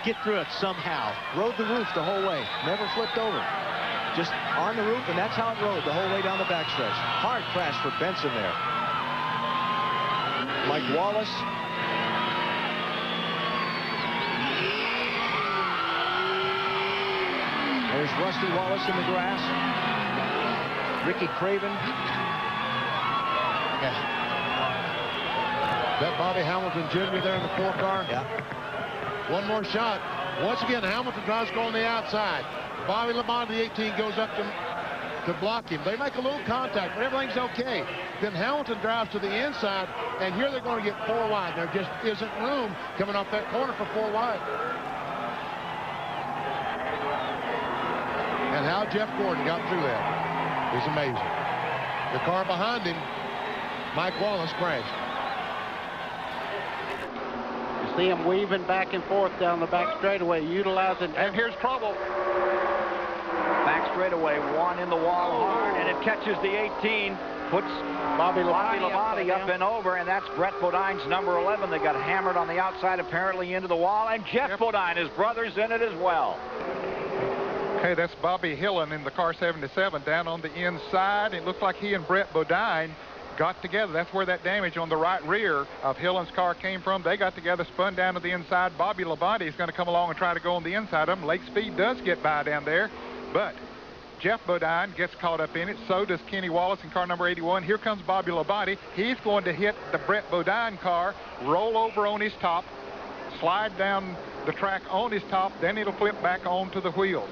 get through it somehow. Rode the roof the whole way. Never flipped over. Just on the roof, and that's how it rode the whole way down the backstretch. Hard crash for Benson there. Mike Wallace. There's Rusty Wallace in the grass. Ricky Craven. Yeah. That Bobby Hamilton Jr. there in the 4 car. Yeah. One more shot. Once again, Hamilton tries to go on the outside. Bobby Labonte, the 18, goes up to block him. They make a little contact, but everything's okay. Then Hamilton drives to the inside, and here they're going to get 4 wide. There just isn't room coming off that corner for 4 wide. And how Jeff Gordon got through that is amazing. The car behind him, Mike Wallace, crashed. You see him weaving back and forth down the back straightaway, utilizing. And here's trouble. Back straightaway, one in the wall hard, and it catches the 18, puts Bobby Labonte up and over, and that's Brett Bodine's number 11. They got hammered on the outside, apparently into the wall, and Jeff Bodine, his brother's in it as well. Okay, that's Bobby Hillen in the car 77 down on the inside. It looks like he and Brett Bodine got together. That's where that damage on the right rear of Hillen's car came from. They got together, spun down to the inside. Bobby Labonte is going to come along and try to go on the inside of him. Lake Speed does get by down there, but Jeff Bodine gets caught up in it. So does Kenny Wallace in car number 81. Here comes Bobby Labonte. He's going to hit the Brett Bodine car, roll over on his top, slide down the track on his top, then it'll flip back onto the wheels.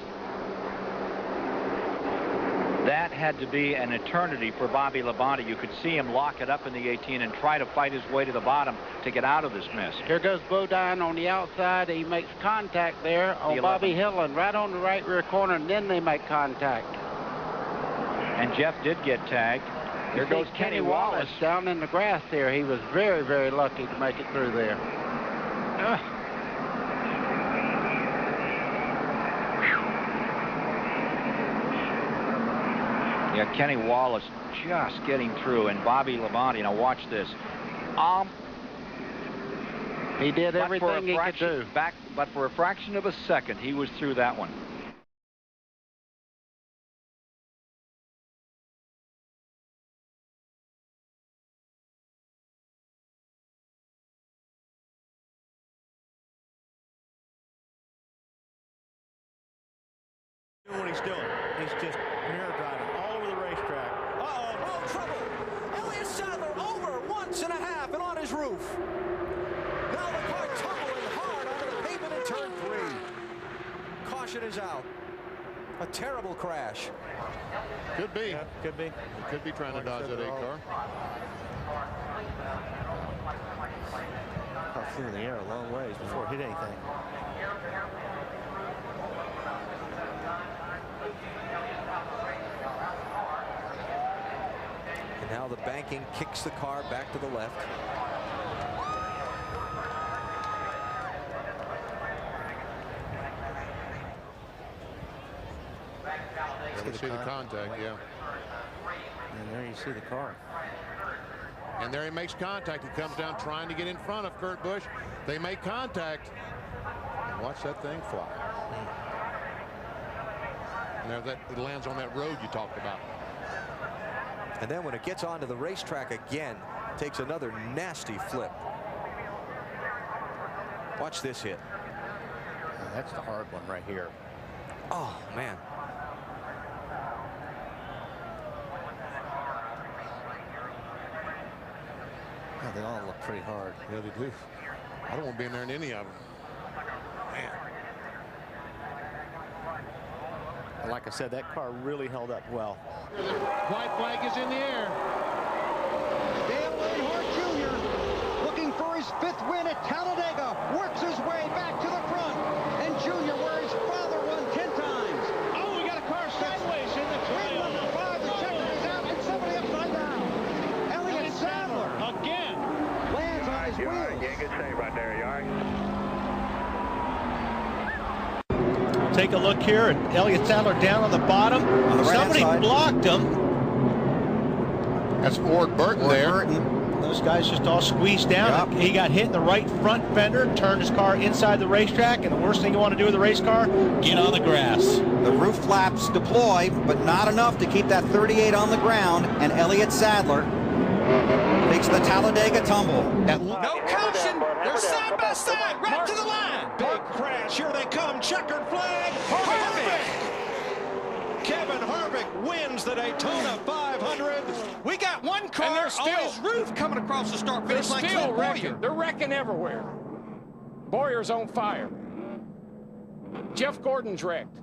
That had to be an eternity for Bobby Labonte. You could see him lock it up in the 18 and try to fight his way to the bottom to get out of this mess. Here goes Bodine on the outside. He makes contact there on Bobby Hillen, right on the right rear corner, and then they make contact. And Jeff did get tagged. There goes Kenny Wallace down in the grass there. He was very, very lucky to make it through there. Yeah, Kenny Wallace just getting through, and Bobby Labonte. Now watch this. He did everything he could do. But for a fraction of a second, he was through that one. What he's doing. He's just mirror driving all over the racetrack. Uh-oh, trouble. Elliott Sadler over 1.5 and on his roof. Now the car tumbling hard onto the pavement in turn 3. Caution is out. A terrible crash. Could be. Yeah, could be. He could be trying to dodge that 8 car. Car flew in the air a long ways before it hit anything. And now the banking kicks the car back to the left. You see the contact, yeah. And there you see the car. And there he makes contact. He comes down trying to get in front of Kurt Busch. They make contact. And watch that thing fly. And there it lands on that road you talked about. And then when it gets onto the racetrack again, takes another nasty flip. Watch this hit. That's the hard one right here. Oh, man. Oh, they all look pretty hard. Yeah, they do. I don't want to be in there in any of them. Man. And like I said, that car really held up well. White flag is in the air. Dale Earnhardt Jr. looking for his 5th win at Talladega, works his way back to the front, and Jr., where his father won 10 times. Oh, we got a car sideways in the trail. Number 5, the checker is out, and somebody upside down. Elliott Sadler again lands on his wheels. Yeah, good save right there, you all right? Take a look here at Elliott Sadler down on the bottom. Somebody blocked him. That's Ward Burton there. Those guys just all squeezed down. Yep. He got hit in the right front fender, turned his car inside the racetrack, and the worst thing you want to do with a race car, get on the grass. The roof flaps deploy, but not enough to keep that 38 on the ground, and Elliott Sadler makes the Talladega Tumble. No caution. They're side by side, right to the line. Big crash. Here they come. Checkered flag. Harvick. Kevin Harvick wins the Daytona 500. We got one car on his roof coming across the start finish line. Still wrecking. They're wrecking everywhere. Boyer's on fire. Jeff Gordon's wrecked.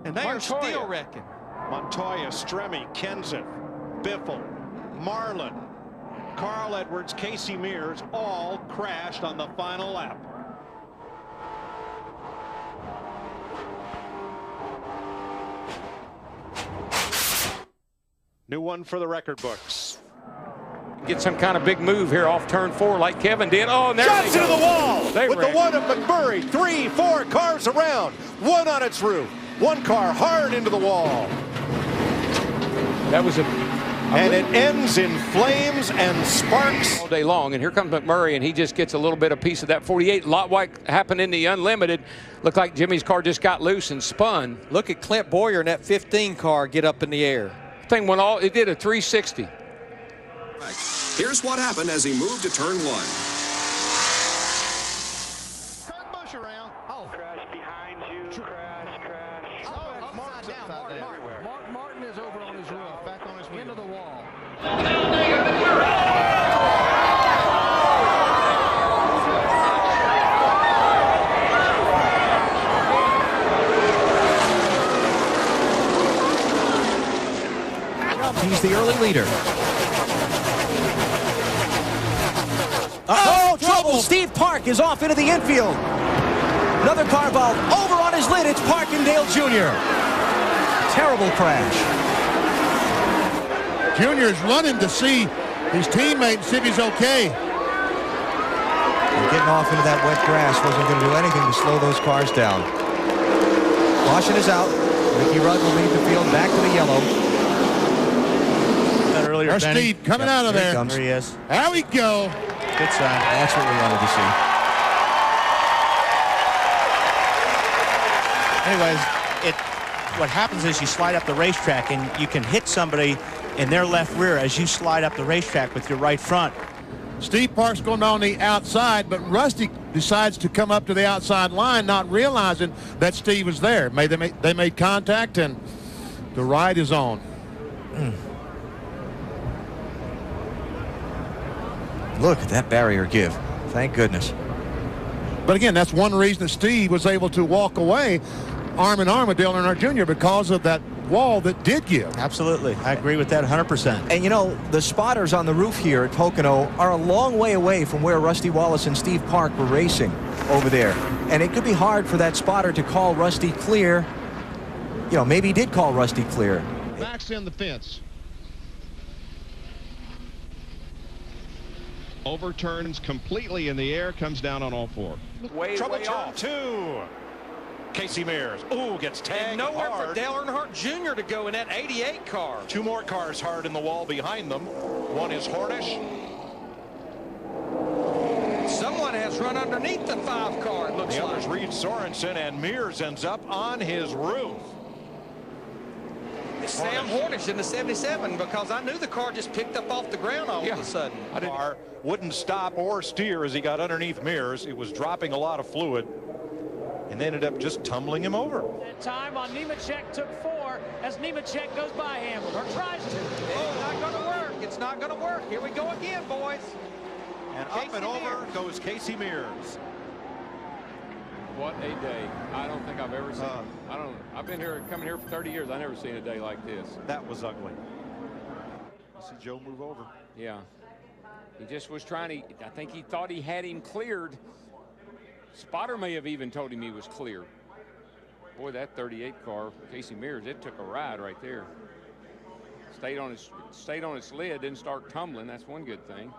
And they are still wrecking. Montoya, Stremme, Kenseth, Biffle, Marlin, Carl Edwards, Casey Mears all crashed on the final lap. New one for the record books. Get some kind of big move here off turn 4 like Kevin did. Oh, and there Shots they into go. the wall They with wrecked. the one of McMurray. 3, 4 cars around. One on its roof. One car hard into the wall. That was And it ends in flames and sparks. all day long. And here comes McMurray, and he just gets a little bit of piece of that 48. A lot like happened in the Unlimited. Looked like Jimmy's car just got loose and spun. Look at Clint Boyer in that 15 car get up in the air. Thing went all, it did a 360. Here's what happened as he moved to turn 1. Kurt Busch around. Oh. Crash behind you. Crash. Oh, Martin's upside down. Martin is over on his roof, back on his wheel. Into the wall. He's the early leader. Oh, trouble! Steve Park is off into the infield. Another car involved over on his lid. It's Parkindale Jr. Terrible crash. Junior's running to see his teammate, see if he's okay. And getting off into that wet grass wasn't going to do anything to slow those cars down. Caution is out. Ricky Rudd will lead the field back to the yellow. Earlier, There's Benny. Steve coming out of Here he there. comes. There he is. There we go. Good sign. That's what we wanted to see. Anyways, what happens is you slide up the racetrack and you can hit somebody in their left rear as you slide up the racetrack with your right front. Steve Park's going on the outside, but Rusty decides to come up to the outside line, not realizing that Steve was there. They made contact, and the ride is on. Look at that barrier give. Thank goodness. But again, that's one reason that Steve was able to walk away arm in arm with Dale Earnhardt Jr. because of that wall that did give. Absolutely. I agree with that 100%. And you know, the spotters on the roof here at Pocono are a long way away from where Rusty Wallace and Steve Park were racing over there. And it could be hard for that spotter to call Rusty clear. You know, maybe he did call Rusty clear. Backs in the fence. Overturns completely in the air, comes down on all 4. Trouble turn 2. Casey Mears. Ooh, gets tagged. Nowhere hard. for Dale Earnhardt Jr. to go in that 88 car. 2 more cars hard in the wall behind them. One is Hornish. Someone has run underneath the 5 car, it looks The like. others Reed Sorensen, and Mears ends up on his roof. It's Sam Hornish in the 77 because I knew the car just picked up off the ground all of a sudden. The car wouldn't stop or steer as he got underneath Mears. It was dropping a lot of fluid and ended up just tumbling him over. That time on Nemechek took 4 as Nemechek goes by Hamilton, or tries to. It's not going to work. It's not going to work. Here we go again, boys. And up and over goes Casey Mears. What a day. I don't think I've ever seen I've been here, coming here for 30 years. I've never seen a day like this. That was ugly. You see Joe move over. Yeah. He just was trying to, I think he thought he had him cleared. Spotter may have even told him he was clear. Boy, that 38 car, Casey Mears, it took a ride right there. Stayed on its lid, didn't start tumbling. That's one good thing.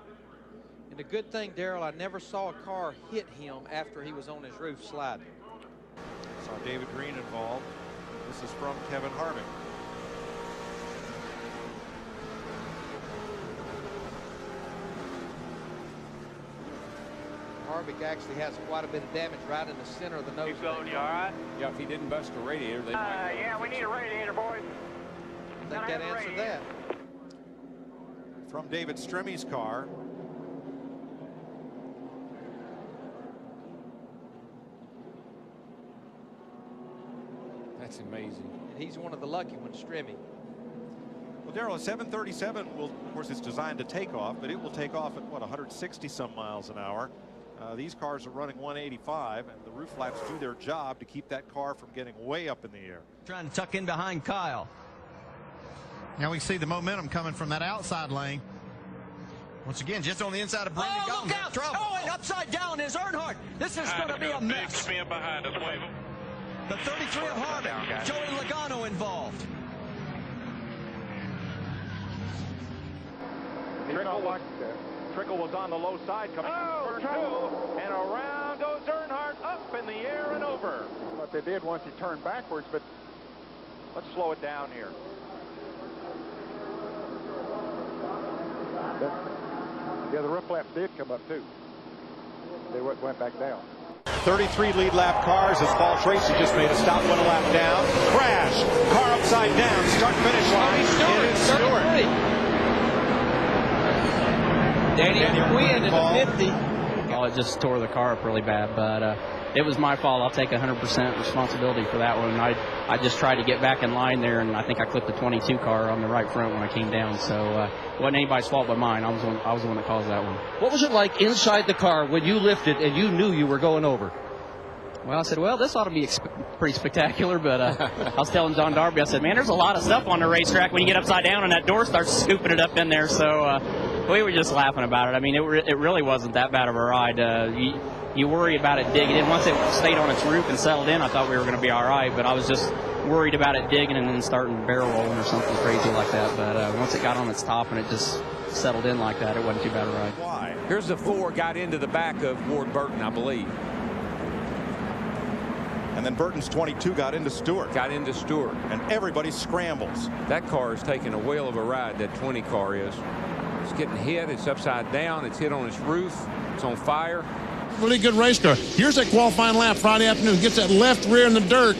And the good thing, Darrell, I never saw a car hit him after he was on his roof sliding. Saw David Green involved. This is from Kevin Harvick. Harvick actually has quite a bit of damage right in the center of the nose. Keep going, you all right? Yeah, if he didn't bust a radiator, they might. Yeah, we need a radiator, boys. I think that answered that. From David Stremmy's car. That's amazing. And he's one of the lucky ones, Stremme. Well, Darrell, a 737 will, of course, it's designed to take off, but it will take off at, what, 160 some miles an hour. These cars are running 185, and the roof flaps do their job to keep that car from getting way up in the air. Trying to tuck in behind Kyle. Now we see the momentum coming from that outside lane. Once again, just on the inside of Brendan Gaughan. Look out! Trouble. Oh, and upside down is Earnhardt. This is going to be a mess. Spin behind us, wave him. The 33 of Harvick. Joey Logano involved. Trickle was on the low side coming from turn 2, and around goes Earnhardt up in the air and over. What they did once he turned backwards, but Let's slow it down here. yeah, the roof flaps did come up too. They went back down. 33 lead lap cars as Paul Tracy just made a stop, 1 lap down. Crash. Car upside down. Start finish line. It is Stewart. Danny Quinn in the 50. Oh, it just tore the car up really bad, but it was my fault. I'll take 100% responsibility for that one. I just tried to get back in line there, and I think I clipped the 22 car on the right front when I came down. So it wasn't anybody's fault but mine. I was the one that caused that one. What was it like inside the car when you lifted and you knew you were going over? Well, I said, well, this ought to be pretty spectacular, but I was telling John Darby, I said, man, there's a lot of stuff on the racetrack when you get upside down and that door starts scooping it up in there. So we were just laughing about it. I mean, it really wasn't that bad of a ride. You worry about it digging in. Once it stayed on its roof and settled in, I thought we were going to be all right, but I was just worried about it digging and then starting barrel rolling or something crazy like that. But once it got on its top and it just settled in like that, it wasn't too bad a ride. Why? Here's the 4 got into the back of Ward Burton, I believe. And then Burton's 22 got into Stewart. And everybody scrambles. That car is taking a whale of a ride, that 20 car is. It's getting hit. It's upside down. It's hit on its roof. It's on fire. Really good race car. Here's that qualifying lap Friday afternoon. Gets that left rear in the dirt.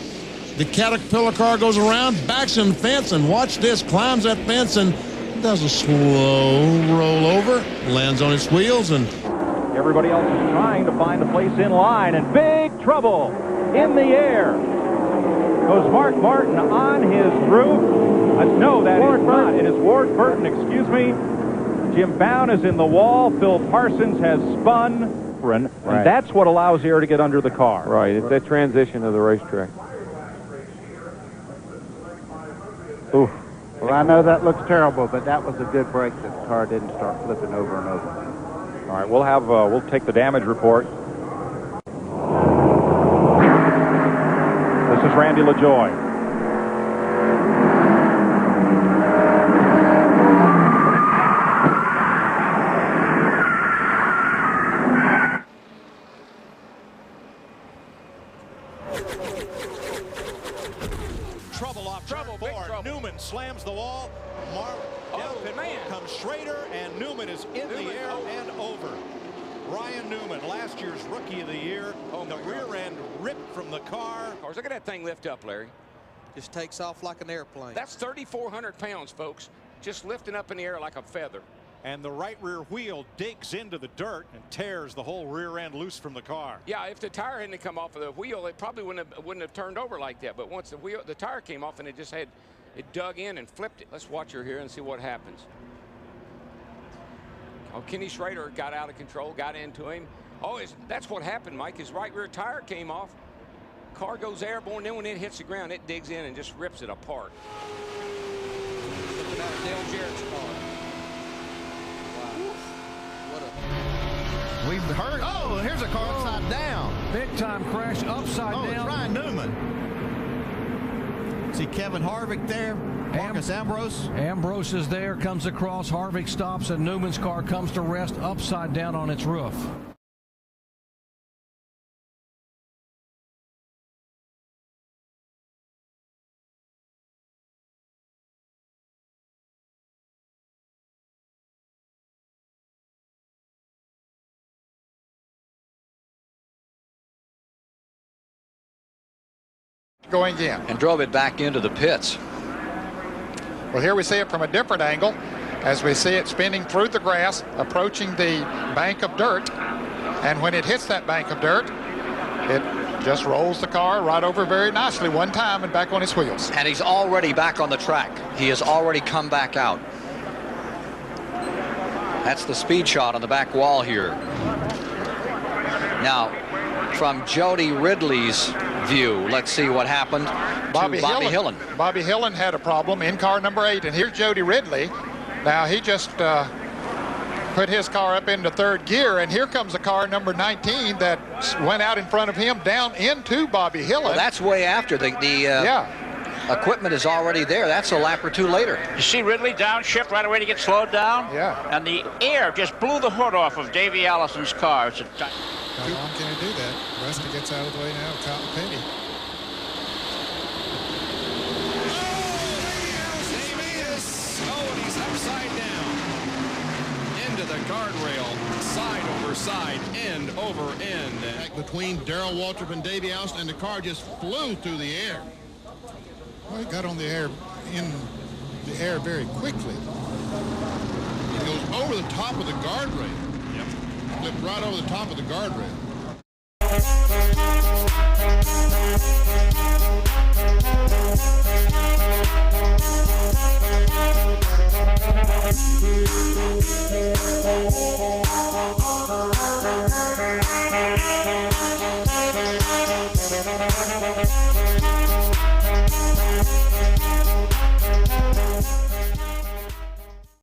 The Caterpillar car goes around, backs in the fence, and watch this. Climbs that fence and does a slow rollover. Lands on its wheels, and Everybody else is trying to find a place in line, and big trouble in the air. Goes Mark Martin on his roof. No, that is not. It is Ward Burton, excuse me. Jim Bown is in the wall. Phil Parsons has spun. And that's what allows air to get under the car. Right, it's that transition of the racetrack. Ooh. Well, I know that looks terrible, but that was a good break that the car didn't start flipping over and over. All right, we'll take the damage report. This is Randy LaJoy. Trouble off trouble. Newman slams the wall. Comes Schrader, and Newman is in the air and over. Ryan Newman, last year's Rookie of the Year. The rear end ripped from the car. Look at that thing lift up, Larry. Just takes off like an airplane. That's 3,400 pounds, folks. Just lifting up in the air like a feather. And the right rear wheel digs into the dirt and tears the whole rear end loose from the car. Yeah, if the tire hadn't come off of the wheel, it probably wouldn't have turned over like that. But once the tire came off and it dug in and flipped it. Let's watch her here and see what happens. Oh, Kenny Schrader got out of control, got into him. Oh, that's what happened, Mike. His right rear tire came off. Car goes airborne. Then when it hits the ground, it digs in and just rips it apart. Looking at Dale Jarrett's car. Wow. What a... We've heard. Oh, here's a car upside down. Big time crash upside down. It's Ryan Newman. See Kevin Harvick there. Marcus Ambrose. Ambrose is there, comes across. Harvick stops, and Newman's car comes to rest upside down on its roof. going in. And drove it back into the pits. Well, here we see it from a different angle as we see it spinning through the grass, approaching the bank of dirt. And when it hits that bank of dirt, it just rolls the car right over very nicely one time and back on its wheels. And he's already back on the track. He has already come back out. That's the speed shot on the back wall here. Now, from Jody Ridley's view, let's see what happened to Bobby Hillin. Bobby Hillin had a problem in car number 8, and here's Jody Ridley. Now, he just put his car up into third gear, and here comes a car number 19 that went out in front of him down into Bobby Hillin. Well, that's way after the equipment is already there. That's a lap or two later. You see Ridley downshift right away to get slowed down? Yeah. And the air just blew the hood off of Davey Allison's car. It's How long can he do that? Rusty gets out of the way now. Cotton Petty. Oh, and he's upside down. Into the guardrail. Side over side. End over end. Back between Darrell Waltrip and Davey Allison, and the car just flew through the air. Well, he got on the air, in the air very quickly. It goes over the top of the guardrail. Yep. Flipped right over the top of the guardrail. Thank you.